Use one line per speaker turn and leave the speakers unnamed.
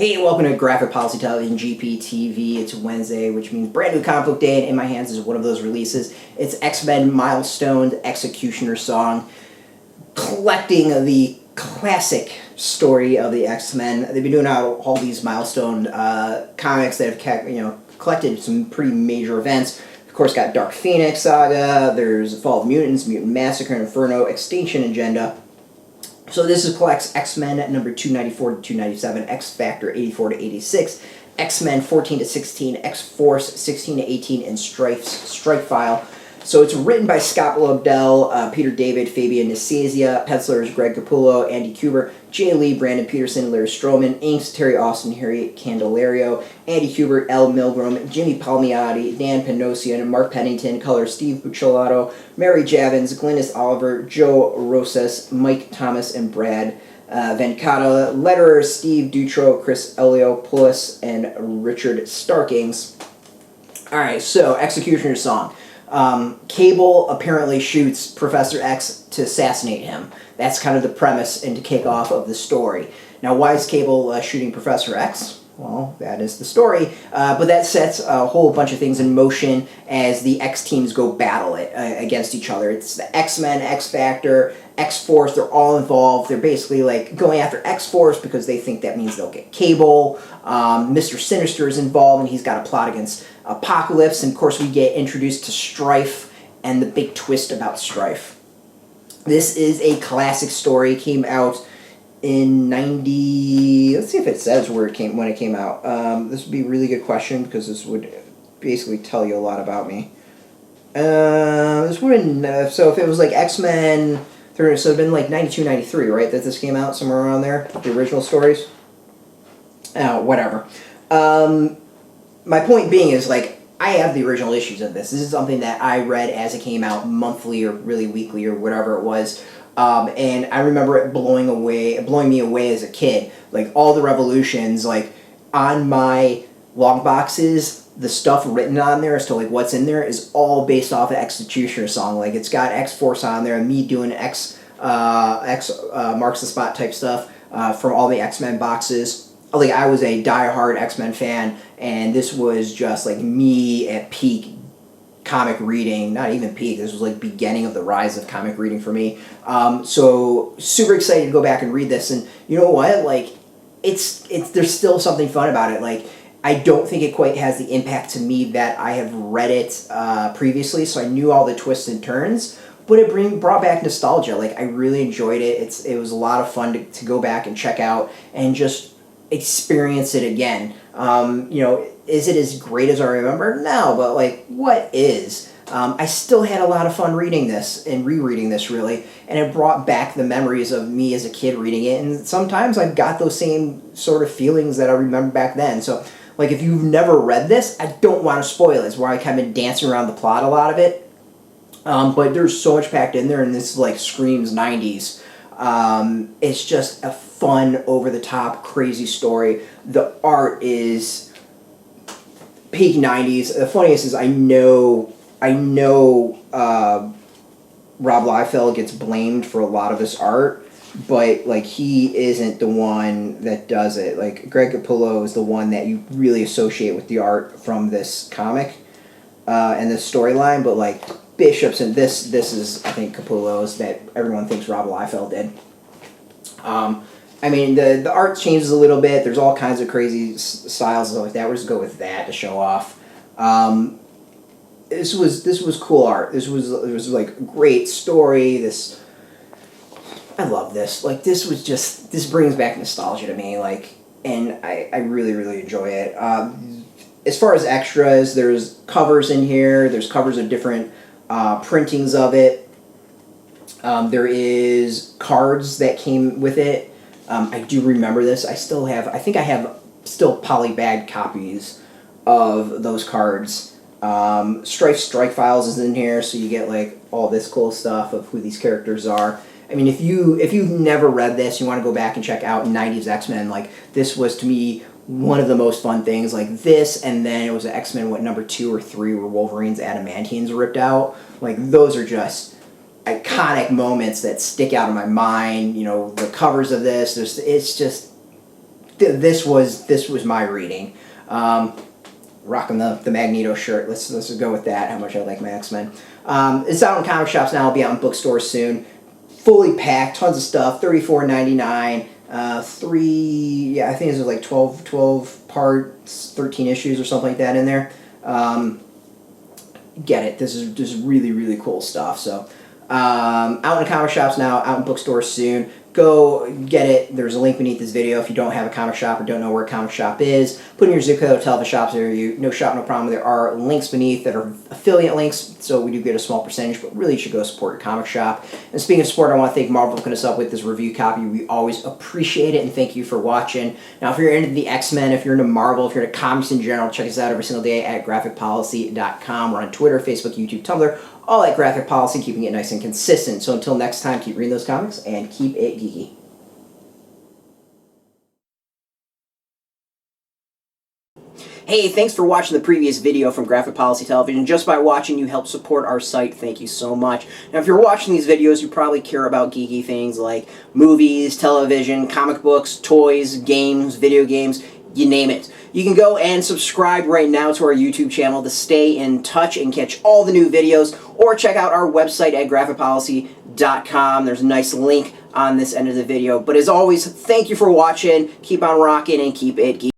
Hey, welcome to Graphic Policy Television GPTV. It's Wednesday, which means brand new comic book day, and in my hands is one of those releases. It's X-Men Milestones X-Cutioner song, collecting the classic story of the X-Men. They've been doing all these milestone comics that have collected some pretty major events. Of course, got Dark Phoenix Saga, there's Fall of Mutants, Mutant Massacre, Inferno, Extinction Agenda. So this collects X-Men number 294 to 297, X-Factor 84 to 86, X-Men 14 to 16, X-Force 16 to 18, and Stryfe's Strike File. So it's written by Scott Lobdell, Peter David, Fabian, Nicieza, pencilers Greg Capullo, Andy Kubert, Jay Lee, Brandon Peterson, Larry Stroman, inks Terry Austin, Harry Candelario, Andy Kubert, L. Milgrom, Jimmy Palmiotti, Dan Panosian, Mark Pennington, color Steve Buccellato, Mary Javins, Glynis Oliver, Joe Rosas, Mike Thomas, and Brad Vancata, letterers Steve Dutro, Chris Eliopoulos, and Richard Starkings. Alright, so X-Cutioner song. Cable apparently shoots Professor X to assassinate him. That's kind of the premise and to kick off of the story. Now, why is Cable shooting Professor X? Well, that is the story. But that sets a whole bunch of things in motion as the X teams go battle it against each other. It's the X-Men, X-Factor, X-Force, they're all involved. They're basically like going after X-Force because they think that means they'll get Cable. Mr. Sinister is involved and he's got a plot against Apocalypse. And of course we get introduced to Stryfe and the big twist about Stryfe. This is a classic story. Came out in 90... Let's see if it says where it came when it came out. This would be a really good question because this would basically tell you a lot about me. This wouldn't... so if it was like X-Men... So it would have been like 92, 93, right? That this came out somewhere around there? The original stories? Whatever. My point being is, like, I have the original issues of this. This is something that I read as it came out monthly or really weekly or whatever it was. And I remember it blowing me away as a kid. Like, all the revolutions, like, on my long boxes, the stuff written on there as to, like, what's in there is all based off of X-Cutioner song. Like, it's got X-Force on there and me doing X Marks the Spot type stuff from all the X-Men boxes. Like, I was a die-hard X-Men fan, and this was just, like, me at peak comic reading. Not even peak, this was, like, beginning of the rise of comic reading for me. So, super excited to go back and read this, and you know what? Like, there's still something fun about it. Like, I don't think it quite has the impact to me that I have read it previously, so I knew all the twists and turns, but it brought back nostalgia. Like, I really enjoyed it. It was a lot of fun to go back and check out and just experience it again. Is it as great as I remember? No, but like, what is? I still had a lot of fun reading this and rereading this, really, and it brought back the memories of me as a kid reading it, and sometimes I've got those same sort of feelings that I remember back then. So, like, if you've never read this, I don't want to spoil it. It's where I kind of been dancing around the plot a lot of it. But there's so much packed in there, and this, like, screams 90s. It's just a fun, over-the-top, crazy story. The art is peak 90s. The funniest is I know Rob Liefeld gets blamed for a lot of this art, but, like, he isn't the one that does it. Like, Greg Capullo is the one that you really associate with the art from this comic and this storyline, but, like, Bishop's and this is, I think, Capullo's that everyone thinks Rob Liefeld did. I mean, the art changes a little bit. There's all kinds of crazy styles and stuff like that. We'll just go with that to show off. This was cool art. It was like a great story. I love this. Like, this brings back nostalgia to me. Like, and I really, really enjoy it. As far as extras, there's covers in here. There's covers of different printings of it. There is cards that came with it. I do remember this. I think I have polybagged copies of those cards. Strike Files is in here, so you get, like, all this cool stuff of who these characters are. I mean, if you've never read this, you want to go back and check out 90s X-Men, like, this was, to me, one of the most fun things. Like, this, and then it was an X-Men, number 2 or 3, where Wolverine's adamantines ripped out. Like, those are just iconic moments that stick out in my mind. You know, the covers of this, it's just this was my reading. Rocking the Magneto shirt. Let's just go with that. How much I like my X-Men. It's out in comic shops now. It'll be out in bookstores soon. Fully packed, tons of stuff. $34.99. I think there's like 12 parts, 13 issues or something like that in there. Get it. This is just really, really cool stuff. So, out in comic shops now, out in bookstores soon. Go get it. There's a link beneath this video if you don't have a comic shop or don't know where a comic shop is. Put in your zip code, tell the shops near you. No shop, no problem. There are links beneath that are affiliate links, so we do get a small percentage, but really you should go support your comic shop. And speaking of support, I want to thank Marvel for hooking us up with this review copy. We always appreciate it, and thank you for watching. Now, if you're into the X-Men, if you're into Marvel, if you're into comics in general, check us out every single day at graphicpolicy.com. We're on Twitter, Facebook, YouTube, Tumblr, all at Graphic Policy, keeping it nice and consistent. So until next time, keep reading those comics and keep it geeky. Hey, thanks for watching the previous video from Graphic Policy Television. Just by watching, you help support our site. Thank you so much. Now, if you're watching these videos, you probably care about geeky things like movies, television, comic books, toys, games, video games, you name it. You can go and subscribe right now to our YouTube channel to stay in touch and catch all the new videos, or check out our website at graphicpolicy.com. There's a nice link on this end of the video. But as always, thank you for watching. Keep on rocking and keep it geeky.